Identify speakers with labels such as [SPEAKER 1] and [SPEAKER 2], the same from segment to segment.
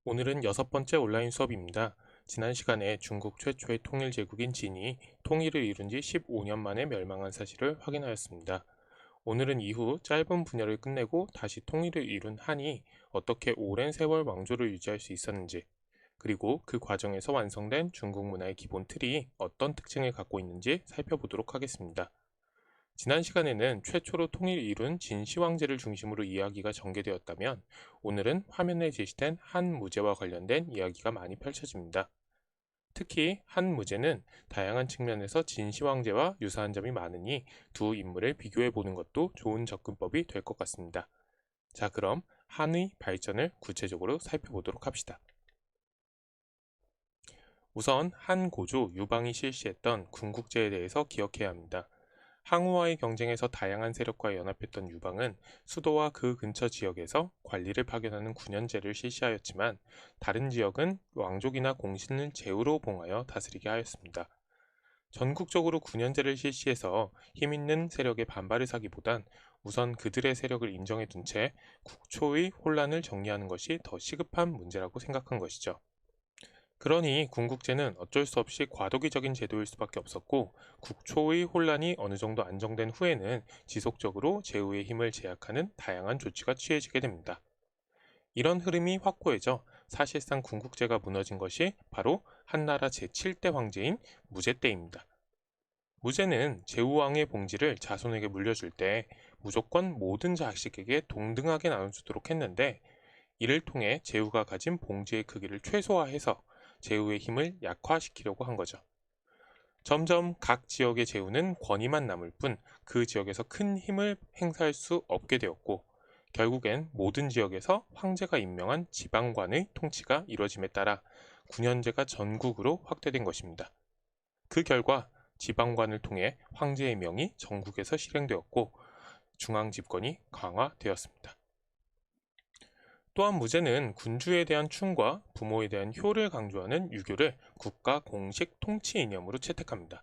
[SPEAKER 1] 오늘은 6번째 온라인 수업입니다. 지난 시간에 중국 최초의 통일 제국인 진이 통일을 이룬 지 15년 만에 멸망한 사실을 확인하였습니다. 오늘은 이후 짧은 분열을 끝내고 다시 통일을 이룬 한이 어떻게 오랜 세월 왕조를 유지할 수 있었는지, 그리고 그 과정에서 완성된 중국 문화의 기본 틀이 어떤 특징을 갖고 있는지 살펴보도록 하겠습니다. 지난 시간에는 최초로 통일을 이룬 진시 황제를 중심으로 이야기가 전개되었다면, 오늘은 화면에 제시된 한 무제와 관련된 이야기가 많이 펼쳐집니다. 특히 한 무제는 다양한 측면에서 진시 황제와 유사한 점이 많으니 두 인물을 비교해 보는 것도 좋은 접근법이 될 것 같습니다. 자, 그럼 한의 발전을 구체적으로 살펴보도록 합시다. 우선 한 고조 유방이 실시했던 군국제에 대해서 기억해야 합니다. 항우와의 경쟁에서 다양한 세력과 연합했던 유방은 수도와 그 근처 지역에서 관리를 파견하는 군연제를 실시하였지만, 다른 지역은 왕족이나 공신을 제후로 봉하여 다스리게 하였습니다. 전국적으로 군연제를 실시해서 힘있는 세력의 반발을 사기보단 우선 그들의 세력을 인정해 둔 채 국초의 혼란을 정리하는 것이 더 시급한 문제라고 생각한 것이죠. 그러니 군국제는 어쩔 수 없이 과도기적인 제도일 수밖에 없었고, 국초의 혼란이 어느 정도 안정된 후에는 지속적으로 제후의 힘을 제약하는 다양한 조치가 취해지게 됩니다. 이런 흐름이 확고해져 사실상 군국제가 무너진 것이 바로 한나라 제7대 황제인 무제 때입니다. 무제는 제후왕의 봉지를 자손에게 물려줄 때 무조건 모든 자식에게 동등하게 나눠주도록 했는데, 이를 통해 제후가 가진 봉지의 크기를 최소화해서 제후의 힘을 약화시키려고 한 거죠. 점점 각 지역의 제후는 권위만 남을 뿐 그 지역에서 큰 힘을 행사할 수 없게 되었고, 결국엔 모든 지역에서 황제가 임명한 지방관의 통치가 이뤄짐에 따라 군현제가 전국으로 확대된 것입니다. 그 결과 지방관을 통해 황제의 명이 전국에서 실행되었고, 중앙 집권이 강화되었습니다. 또한 무제는 군주에 대한 충과 부모에 대한 효를 강조하는 유교를 국가 공식 통치 이념으로 채택합니다.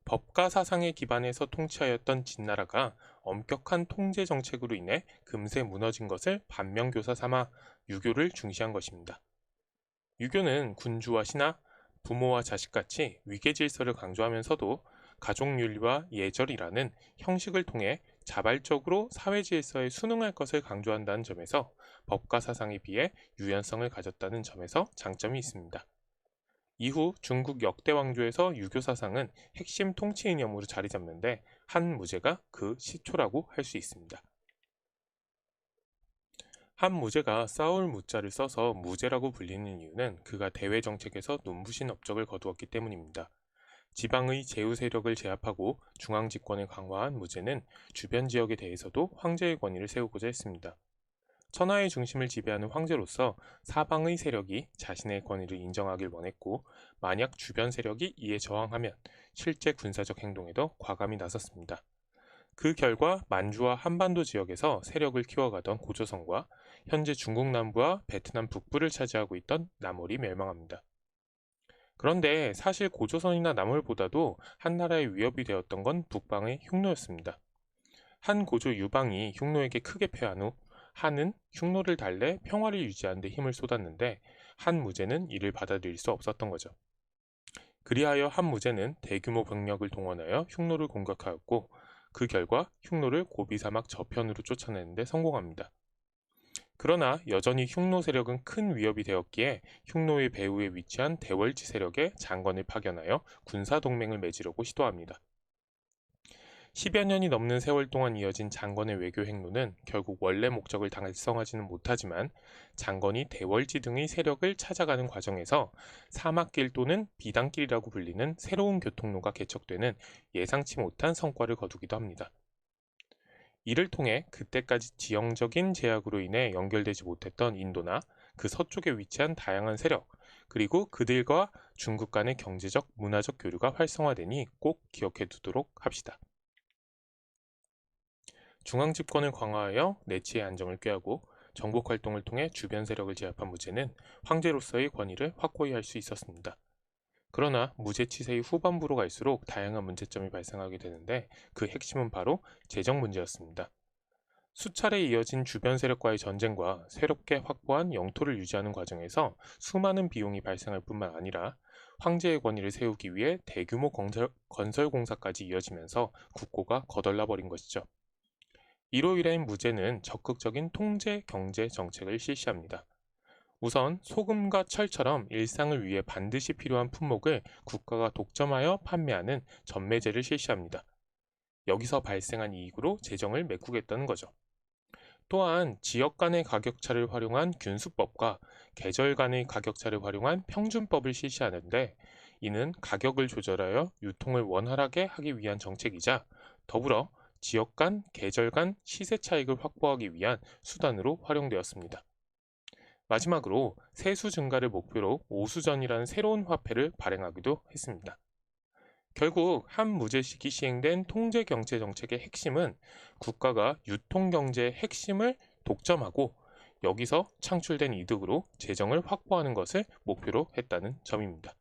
[SPEAKER 1] 법가 사상에 기반해서 통치하였던 진나라가 엄격한 통제 정책으로 인해 금세 무너진 것을 반면교사 삼아 유교를 중시한 것입니다. 유교는 군주와 신하, 부모와 자식같이 위계질서를 강조하면서도 가족윤리와 예절이라는 형식을 통해 자발적으로 사회질서에 순응할 것을 강조한다는 점에서 법가 사상에 비해 유연성을 가졌다는 점에서 장점이 있습니다. 이후 중국 역대 왕조에서 유교 사상은 핵심 통치 이념으로 자리 잡는데, 한 무제가 그 시초라고 할 수 있습니다. 한 무제가 싸울 무자를 써서 무제라고 불리는 이유는 그가 대외 정책에서 눈부신 업적을 거두었기 때문입니다. 지방의 제후 세력을 제압하고 중앙 집권을 강화한 무제는 주변 지역에 대해서도 황제의 권위를 세우고자 했습니다. 천하의 중심을 지배하는 황제로서 사방의 세력이 자신의 권위를 인정하길 원했고, 만약 주변 세력이 이에 저항하면 실제 군사적 행동에도 과감히 나섰습니다. 그 결과 만주와 한반도 지역에서 세력을 키워가던 고조선과 현재 중국 남부와 베트남 북부를 차지하고 있던 남월이 멸망합니다. 그런데 사실 고조선이나 남월보다도 한나라의 위협이 되었던 건 북방의 흉노였습니다. 한 고조 유방이 흉노에게 크게 패한 후 한은 흉노를 달래 평화를 유지하는 데 힘을 쏟았는데, 한 무제는 이를 받아들일 수 없었던 거죠. 그리하여 한 무제는 대규모 병력을 동원하여 흉노를 공격하였고, 그 결과 흉노를 고비사막 저편으로 쫓아내는 데 성공합니다. 그러나 여전히 흉노 세력은 큰 위협이 되었기에 흉노의 배후에 위치한 대월지 세력에 장관을 파견하여 군사동맹을 맺으려고 시도합니다. 10여 년이 넘는 세월 동안 이어진 장건의 외교 행로는 결국 원래 목적을 달성하지는 못하지만, 장건이 대월지 등의 세력을 찾아가는 과정에서 사막길 또는 비단길이라고 불리는 새로운 교통로가 개척되는 예상치 못한 성과를 거두기도 합니다. 이를 통해 그때까지 지형적인 제약으로 인해 연결되지 못했던 인도나 그 서쪽에 위치한 다양한 세력, 그리고 그들과 중국 간의 경제적, 문화적 교류가 활성화되니 꼭 기억해 두도록 합시다. 중앙 집권을 강화하여 내치의 안정을 꾀하고 정복 활동을 통해 주변 세력을 제압한 무제는 황제로서의 권위를 확고히 할 수 있었습니다. 그러나 무제 치세의 후반부로 갈수록 다양한 문제점이 발생하게 되는데, 그 핵심은 바로 재정 문제였습니다. 수차례 이어진 주변 세력과의 전쟁과 새롭게 확보한 영토를 유지하는 과정에서 수많은 비용이 발생할 뿐만 아니라 황제의 권위를 세우기 위해 대규모 건설 공사까지 이어지면서 국고가 거덜나 버린 것이죠. 이로 인해 무제는 적극적인 통제 경제 정책을 실시합니다. 우선 소금과 철처럼 일상을 위해 반드시 필요한 품목을 국가가 독점하여 판매하는 전매제를 실시합니다. 여기서 발생한 이익으로 재정을 메꾸겠다는 거죠. 또한 지역 간의 가격차를 활용한 균수법과 계절 간의 가격차를 활용한 평준법을 실시하는데, 이는 가격을 조절하여 유통을 원활하게 하기 위한 정책이자 더불어 지역 간, 계절 간 시세 차익을 확보하기 위한 수단으로 활용되었습니다. 마지막으로 세수 증가를 목표로 오수전이라는 새로운 화폐를 발행하기도 했습니다. 결국 한무제식이 시행된 통제경제 정책의 핵심은 국가가 유통경제의 핵심을 독점하고 여기서 창출된 이득으로 재정을 확보하는 것을 목표로 했다는 점입니다.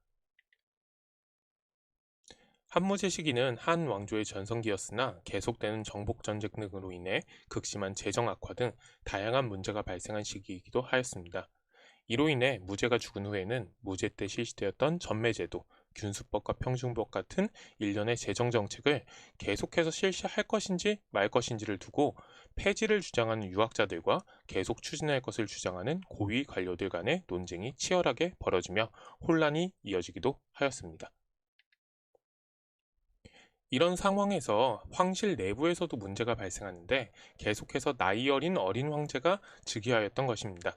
[SPEAKER 1] 한무제 시기는 한 왕조의 전성기였으나 계속되는 정복전쟁 등으로 인해 극심한 재정 악화 등 다양한 문제가 발생한 시기이기도 하였습니다. 이로 인해 무제가 죽은 후에는 무제 때 실시되었던 전매제도, 균수법과 평준법 같은 일련의 재정 정책을 계속해서 실시할 것인지 말 것인지를 두고 폐지를 주장하는 유학자들과 계속 추진할 것을 주장하는 고위 관료들 간의 논쟁이 치열하게 벌어지며 혼란이 이어지기도 하였습니다. 이런 상황에서 황실 내부에서도 문제가 발생하는데 계속해서 나이 어린 황제가 즉위하였던 것입니다.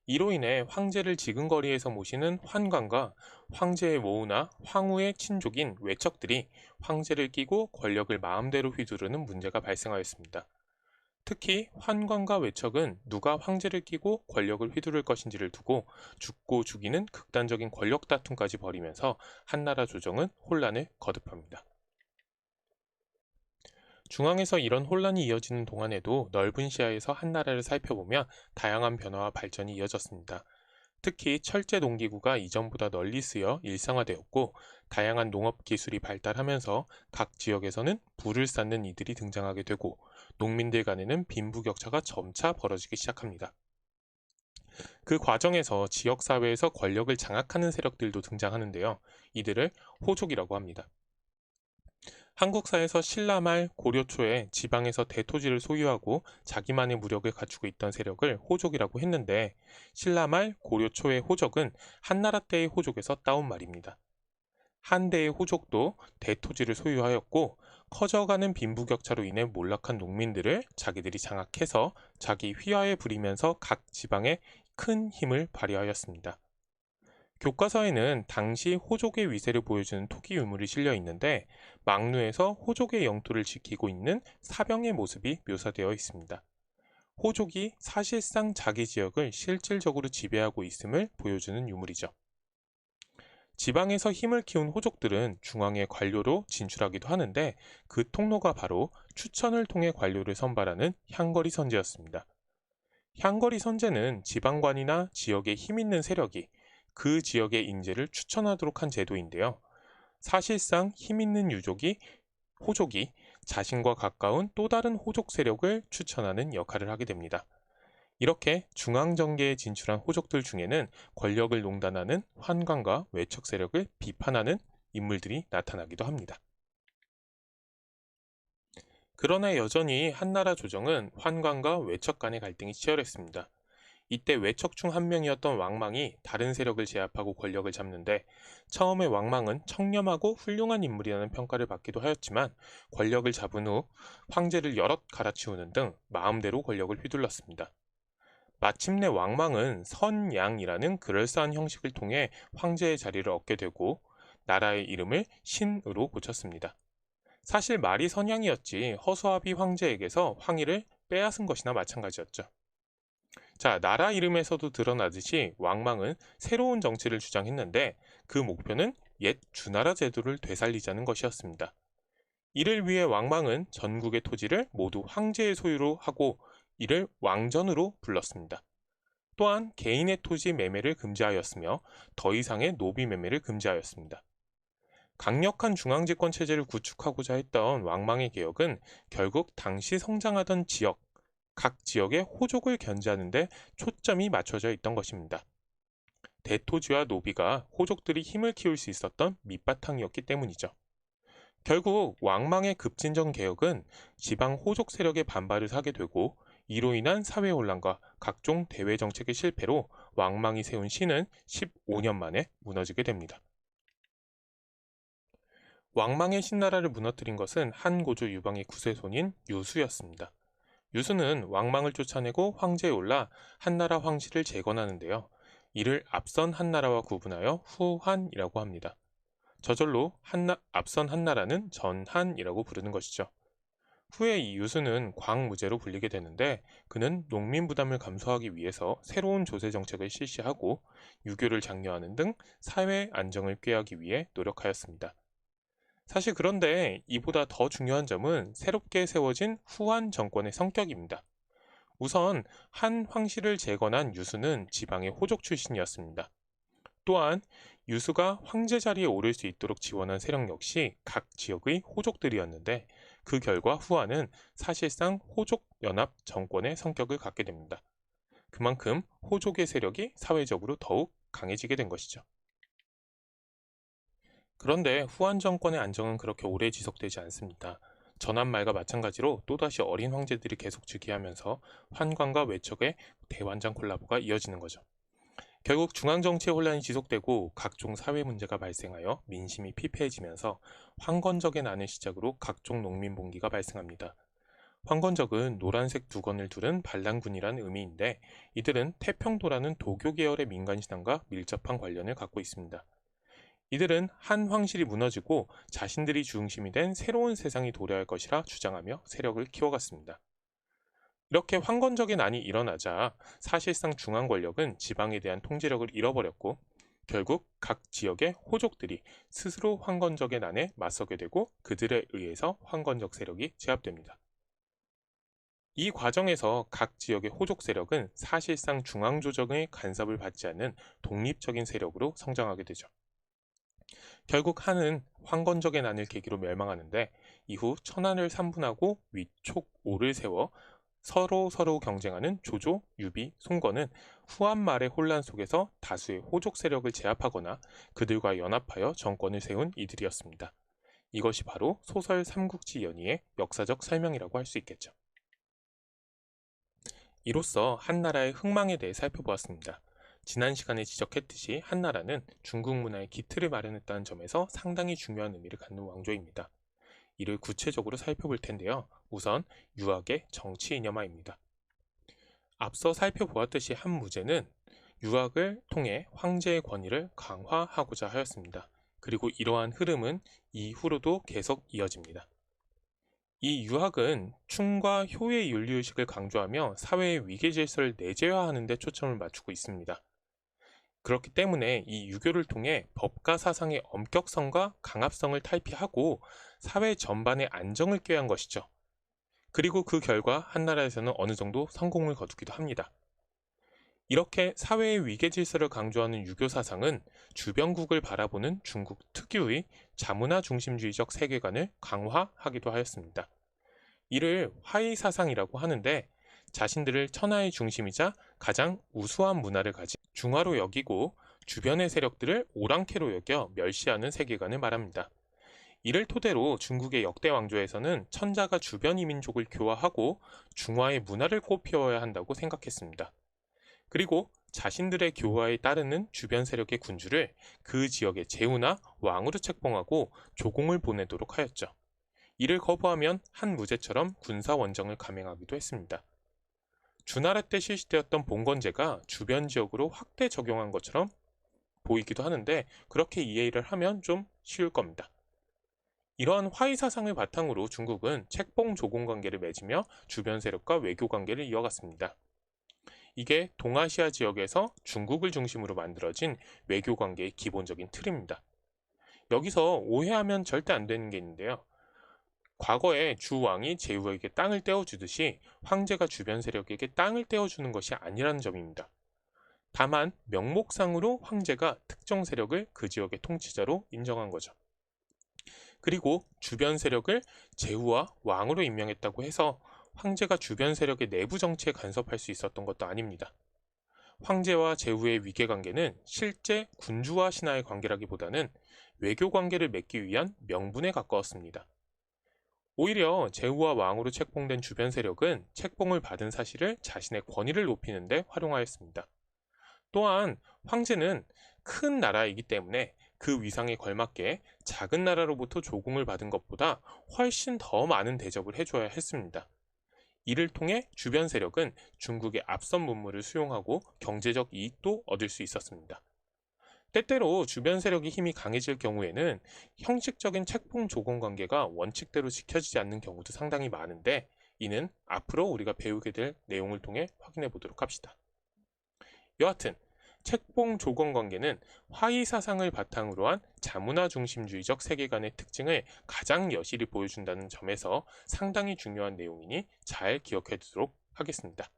[SPEAKER 1] 이로 인해 황제를 지근거리에서 모시는 환관과 황제의 모우나 황후의 친족인 외척들이 황제를 끼고 권력을 마음대로 휘두르는 문제가 발생하였습니다. 특히 환관과 외척은 누가 황제를 끼고 권력을 휘두를 것인지를 두고 죽고 죽이는 극단적인 권력 다툼까지 벌이면서 한나라 조정은 혼란을 거듭합니다. 중앙에서 이런 혼란이 이어지는 동안에도 넓은 시야에서 한나라를 살펴보면 다양한 변화와 발전이 이어졌습니다. 특히 철제 농기구가 이전보다 널리 쓰여 일상화되었고, 다양한 농업 기술이 발달하면서 각 지역에서는 부를 쌓는 이들이 등장하게 되고, 농민들 간에는 빈부격차가 점차 벌어지기 시작합니다. 그 과정에서 지역사회에서 권력을 장악하는 세력들도 등장하는데요. 이들을 호족이라고 합니다. 한국사에서 신라 말 고려 초에 지방에서 대토지를 소유하고 자기만의 무력을 갖추고 있던 세력을 호족이라고 했는데, 신라 말 고려 초의 호족은 한나라 때의 호족에서 따온 말입니다. 한대의 호족도 대토지를 소유하였고, 커져가는 빈부격차로 인해 몰락한 농민들을 자기들이 장악해서 자기 휘하에 부리면서 각 지방에 큰 힘을 발휘하였습니다. 교과서에는 당시 호족의 위세를 보여주는 토기 유물이 실려 있는데, 막루에서 호족의 영토를 지키고 있는 사병의 모습이 묘사되어 있습니다. 호족이 사실상 자기 지역을 실질적으로 지배하고 있음을 보여주는 유물이죠. 지방에서 힘을 키운 호족들은 중앙의 관료로 진출하기도 하는데, 그 통로가 바로 추천을 통해 관료를 선발하는 향거리 선제였습니다. 향거리 선제는 지방관이나 지역에 힘 있는 세력이 그 지역의 인재를 추천하도록 한 제도인데요. 사실상 힘 있는 호족이 자신과 가까운 또 다른 호족 세력을 추천하는 역할을 하게 됩니다. 이렇게 중앙정계에 진출한 호족들 중에는 권력을 농단하는 환관과 외척 세력을 비판하는 인물들이 나타나기도 합니다. 그러나 여전히 한나라 조정은 환관과 외척 간의 갈등이 치열했습니다. 이때 외척 중 한 명이었던 왕망이 다른 세력을 제압하고 권력을 잡는데, 처음에 왕망은 청렴하고 훌륭한 인물이라는 평가를 받기도 하였지만 권력을 잡은 후 황제를 여럿 갈아치우는 등 마음대로 권력을 휘둘렀습니다. 마침내 왕망은 선양이라는 그럴싸한 형식을 통해 황제의 자리를 얻게 되고 나라의 이름을 신으로 고쳤습니다. 사실 말이 선양이었지 허수아비 황제에게서 황위를 빼앗은 것이나 마찬가지였죠. 자, 나라 이름에서도 드러나듯이 왕망은 새로운 정치를 주장했는데, 그 목표는 옛 주나라 제도를 되살리자는 것이었습니다. 이를 위해 왕망은 전국의 토지를 모두 황제의 소유로 하고 이를 왕전으로 불렀습니다. 또한 개인의 토지 매매를 금지하였으며 더 이상의 노비 매매를 금지하였습니다. 강력한 중앙집권 체제를 구축하고자 했던 왕망의 개혁은 결국 당시 성장하던 지역, 각 지역의 호족을 견제하는 데 초점이 맞춰져 있던 것입니다. 대토지와 노비가 호족들이 힘을 키울 수 있었던 밑바탕이었기 때문이죠. 결국 왕망의 급진적 개혁은 지방 호족 세력의 반발을 사게 되고, 이로 인한 사회 혼란과 각종 대외 정책의 실패로 왕망이 세운 신은 15년 만에 무너지게 됩니다. 왕망의 신나라를 무너뜨린 것은 한고조 유방의 구세손인 유수였습니다. 유수는 왕망을 쫓아내고 황제에 올라 한나라 황실을 재건하는데요. 이를 앞선 한나라와 구분하여 후한이라고 합니다. 저절로 앞선 한나라는 전한이라고 부르는 것이죠. 후에 이 유수는 광무제로 불리게 되는데, 그는 농민 부담을 감소하기 위해서 새로운 조세 정책을 실시하고 유교를 장려하는 등 사회 안정을 꾀하기 위해 노력하였습니다. 사실 그런데 이보다 더 중요한 점은 새롭게 세워진 후한 정권의 성격입니다. 우선 한 황실을 재건한 유수는 지방의 호족 출신이었습니다. 또한 유수가 황제 자리에 오를 수 있도록 지원한 세력 역시 각 지역의 호족들이었는데, 그 결과 후한은 사실상 호족 연합 정권의 성격을 갖게 됩니다. 그만큼 호족의 세력이 사회적으로 더욱 강해지게 된 것이죠. 그런데 후한 정권의 안정은 그렇게 오래 지속되지 않습니다. 전한 말과 마찬가지로 또다시 어린 황제들이 계속 즉위하면서 환관과 외척의 대환장 콜라보가 이어지는 거죠. 결국 중앙정치의 혼란이 지속되고 각종 사회 문제가 발생하여 민심이 피폐해지면서 황건적의 난을 시작으로 각종 농민봉기가 발생합니다. 황건적은 노란색 두건을 두른 반란군이란 의미인데, 이들은 태평도라는 도교 계열의 민간신앙과 밀접한 관련을 갖고 있습니다. 이들은 한 황실이 무너지고 자신들이 중심이 된 새로운 세상이 도래할 것이라 주장하며 세력을 키워갔습니다. 이렇게 황건적의 난이 일어나자 사실상 중앙 권력은 지방에 대한 통제력을 잃어버렸고, 결국 각 지역의 호족들이 스스로 황건적의 난에 맞서게 되고 그들에 의해서 황건적 세력이 제압됩니다. 이 과정에서 각 지역의 호족 세력은 사실상 중앙 조정의 간섭을 받지 않는 독립적인 세력으로 성장하게 되죠. 결국 한은 황건적의 난을 계기로 멸망하는데, 이후 천한을 삼분하고 위촉 오를 세워 서로 경쟁하는 조조, 유비, 송건은 후한 말의 혼란 속에서 다수의 호족 세력을 제압하거나 그들과 연합하여 정권을 세운 이들이었습니다. 이것이 바로 소설 삼국지 연의의 역사적 설명이라고 할 수 있겠죠. 이로써 한나라의 흥망에 대해 살펴보았습니다. 지난 시간에 지적했듯이 한나라는 중국 문화의 기틀을 마련했다는 점에서 상당히 중요한 의미를 갖는 왕조입니다. 이를 구체적으로 살펴볼 텐데요. 우선 유학의 정치 이념화입니다. 앞서 살펴보았듯이 한무제는 유학을 통해 황제의 권위를 강화하고자 하였습니다. 그리고 이러한 흐름은 이후로도 계속 이어집니다. 이 유학은 충과 효의 윤리의식을 강조하며 사회의 위계질서를 내재화하는 데 초점을 맞추고 있습니다. 그렇기 때문에 이 유교를 통해 법과 사상의 엄격성과 강압성을 탈피하고 사회 전반의 안정을 꾀한 것이죠. 그리고 그 결과 한나라에서는 어느 정도 성공을 거두기도 합니다. 이렇게 사회의 위계 질서를 강조하는 유교 사상은 주변국을 바라보는 중국 특유의 자문화 중심주의적 세계관을 강화하기도 하였습니다. 이를 화의 사상이라고 하는데, 자신들을 천하의 중심이자 가장 우수한 문화를 가진 중화로 여기고 주변의 세력들을 오랑캐로 여겨 멸시하는 세계관을 말합니다. 이를 토대로 중국의 역대 왕조에서는 천자가 주변 이민족을 교화하고 중화의 문화를 꽃피워야 한다고 생각했습니다. 그리고 자신들의 교화에 따르는 주변 세력의 군주를 그 지역의 제후나 왕으로 책봉하고 조공을 보내도록 하였죠. 이를 거부하면 한무제처럼 군사 원정을 감행하기도 했습니다. 주나라 때 실시되었던 봉건제가 주변 지역으로 확대 적용한 것처럼 보이기도 하는데, 그렇게 이해를 하면 좀 쉬울 겁니다. 이러한 화의 사상을 바탕으로 중국은 책봉 조공 관계를 맺으며 주변 세력과 외교 관계를 이어갔습니다. 이게 동아시아 지역에서 중국을 중심으로 만들어진 외교 관계의 기본적인 틀입니다. 여기서 오해하면 절대 안 되는 게 있는데요. 과거에 주왕이 제후에게 땅을 떼어주듯이 황제가 주변 세력에게 땅을 떼어주는 것이 아니라는 점입니다. 다만 명목상으로 황제가 특정 세력을 그 지역의 통치자로 인정한 거죠. 그리고 주변 세력을 제후와 왕으로 임명했다고 해서 황제가 주변 세력의 내부 정치에 간섭할 수 있었던 것도 아닙니다. 황제와 제후의 위계관계는 실제 군주와 신하의 관계라기보다는 외교 관계를 맺기 위한 명분에 가까웠습니다. 오히려 제후와 왕으로 책봉된 주변 세력은 책봉을 받은 사실을 자신의 권위를 높이는 데 활용하였습니다. 또한 황제는 큰 나라이기 때문에 그 위상에 걸맞게 작은 나라로부터 조공을 받은 것보다 훨씬 더 많은 대접을 해줘야 했습니다. 이를 통해 주변 세력은 중국의 앞선 문물을 수용하고 경제적 이익도 얻을 수 있었습니다. 때때로 주변 세력이 힘이 강해질 경우에는 형식적인 책봉 조공 관계가 원칙대로 지켜지지 않는 경우도 상당히 많은데, 이는 앞으로 우리가 배우게 될 내용을 통해 확인해 보도록 합시다. 여하튼 책봉 조공 관계는 화이 사상을 바탕으로 한 자문화 중심주의적 세계관의 특징을 가장 여실히 보여준다는 점에서 상당히 중요한 내용이니 잘 기억해 두도록 하겠습니다.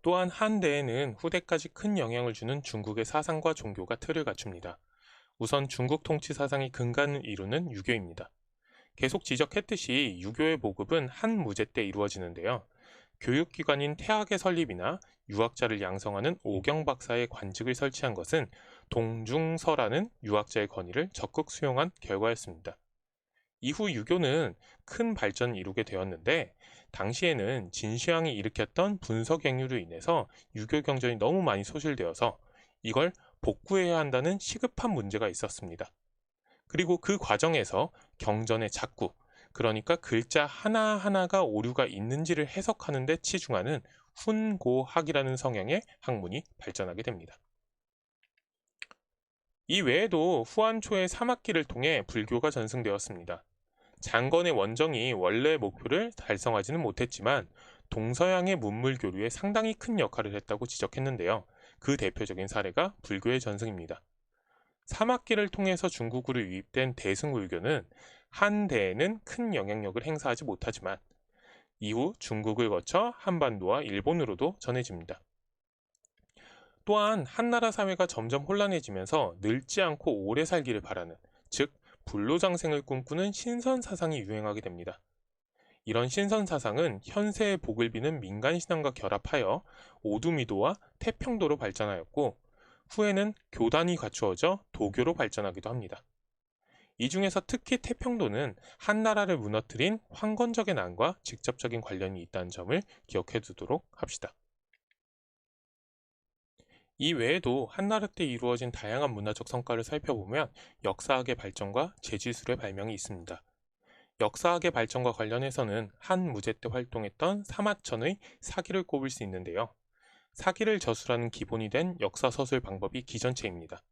[SPEAKER 1] 또한 한대에는 후대까지 큰 영향을 주는 중국의 사상과 종교가 틀을 갖춥니다. 우선 중국 통치 사상의 근간을 이루는 유교입니다. 계속 지적했듯이 유교의 보급은 한 무제 때 이루어지는데요. 교육기관인 태학의 설립이나 유학자를 양성하는 오경박사의 관직을 설치한 것은 동중서라는 유학자의 권위를 적극 수용한 결과였습니다. 이후 유교는 큰 발전을 이루게 되었는데, 당시에는 진시황이 일으켰던 분서갱유로 인해서 유교 경전이 너무 많이 소실되어서 이걸 복구해야 한다는 시급한 문제가 있었습니다. 그리고 그 과정에서 경전의 작구, 그러니까 글자 하나하나가 오류가 있는지를 해석하는 데 치중하는 훈고학이라는 성향의 학문이 발전하게 됩니다. 이 외에도 후한 초의 사막기를 통해 불교가 전승되었습니다. 장건의 원정이 원래 목표를 달성하지는 못했지만 동서양의 문물 교류에 상당히 큰 역할을 했다고 지적했는데요. 그 대표적인 사례가 불교의 전승입니다. 사막기를 통해서 중국으로 유입된 대승불교는 한대에는 큰 영향력을 행사하지 못하지만 이후 중국을 거쳐 한반도와 일본으로도 전해집니다. 또한 한나라 사회가 점점 혼란해지면서 늙지 않고 오래 살기를 바라는, 즉 불로장생을 꿈꾸는 신선 사상이 유행하게 됩니다. 이런 신선 사상은 현세의 복을 비는 민간 신앙과 결합하여 오두미도와 태평도로 발전하였고, 후에는 교단이 갖추어져 도교로 발전하기도 합니다. 이 중에서 특히 태평도는 한나라를 무너뜨린 황건적의 난과 직접적인 관련이 있다는 점을 기억해 두도록 합시다. 이 외에도 한나라 때 이루어진 다양한 문화적 성과를 살펴보면 역사학의 발전과 제지술의 발명이 있습니다. 역사학의 발전과 관련해서는 한 무제 때 활동했던 사마천의 사기를 꼽을 수 있는데요. 사기를 저술하는 기본이 된 역사서술 방법이 기전체입니다.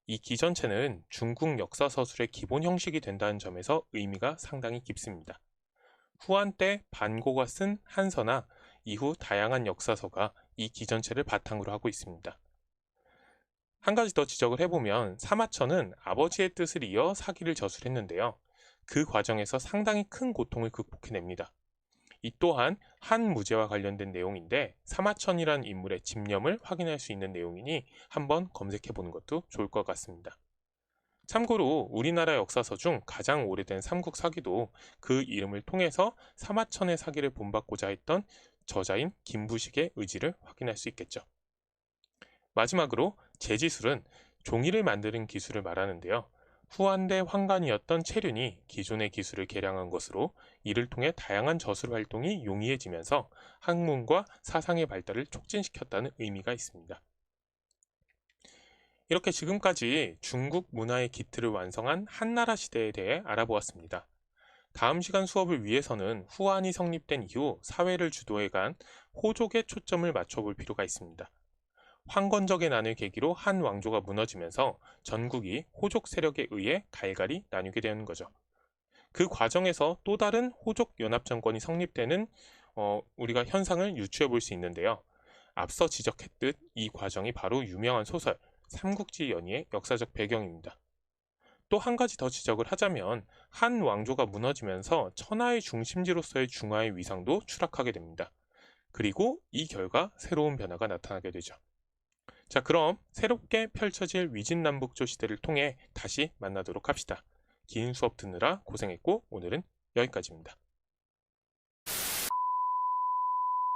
[SPEAKER 1] 이 기전체는 중국 역사서술의 기본 형식이 된다는 점에서 의미가 상당히 깊습니다. 후한 때 반고가 쓴 한서나 이후 다양한 역사서가 이 기전체를 바탕으로 하고 있습니다. 한 가지 더 지적을 해보면 사마천은 아버지의 뜻을 이어 사기를 저술했는데요. 그 과정에서 상당히 큰 고통을 극복해냅니다. 이 또한 한 무제와 관련된 내용인데 사마천이란 인물의 집념을 확인할 수 있는 내용이니 한번 검색해보는 것도 좋을 것 같습니다. 참고로 우리나라 역사서 중 가장 오래된 삼국사기도 그 이름을 통해서 사마천의 사기를 본받고자 했던 저자인 김부식의 의지를 확인할 수 있겠죠. 마지막으로 제지술은 종이를 만드는 기술을 말하는데요. 후한대 황관이었던 채륜이 기존의 기술을 개량한 것으로 이를 통해 다양한 저술 활동이 용이해지면서 학문과 사상의 발달을 촉진시켰다는 의미가 있습니다. 이렇게 지금까지 중국 문화의 기틀을 완성한 한나라 시대에 대해 알아보았습니다. 다음 시간 수업을 위해서는 후한이 성립된 이후 사회를 주도해간 호족에 초점을 맞춰볼 필요가 있습니다. 황건적의 난을 계기로 한 왕조가 무너지면서 전국이 호족 세력에 의해 갈갈이 나뉘게 되는 거죠. 그 과정에서 또 다른 호족 연합 정권이 성립되는 우리가 현상을 유추해 볼 수 있는데요. 앞서 지적했듯 이 과정이 바로 유명한 소설 삼국지 연의의 역사적 배경입니다. 또 한 가지 더 지적을 하자면 한 왕조가 무너지면서 천하의 중심지로서의 중화의 위상도 추락하게 됩니다. 그리고 이 결과 새로운 변화가 나타나게 되죠. 자, 그럼 새롭게 펼쳐질 위진남북조 시대를 통해 다시 만나도록 합시다. 긴 수업 듣느라 고생했고 오늘은 여기까지입니다.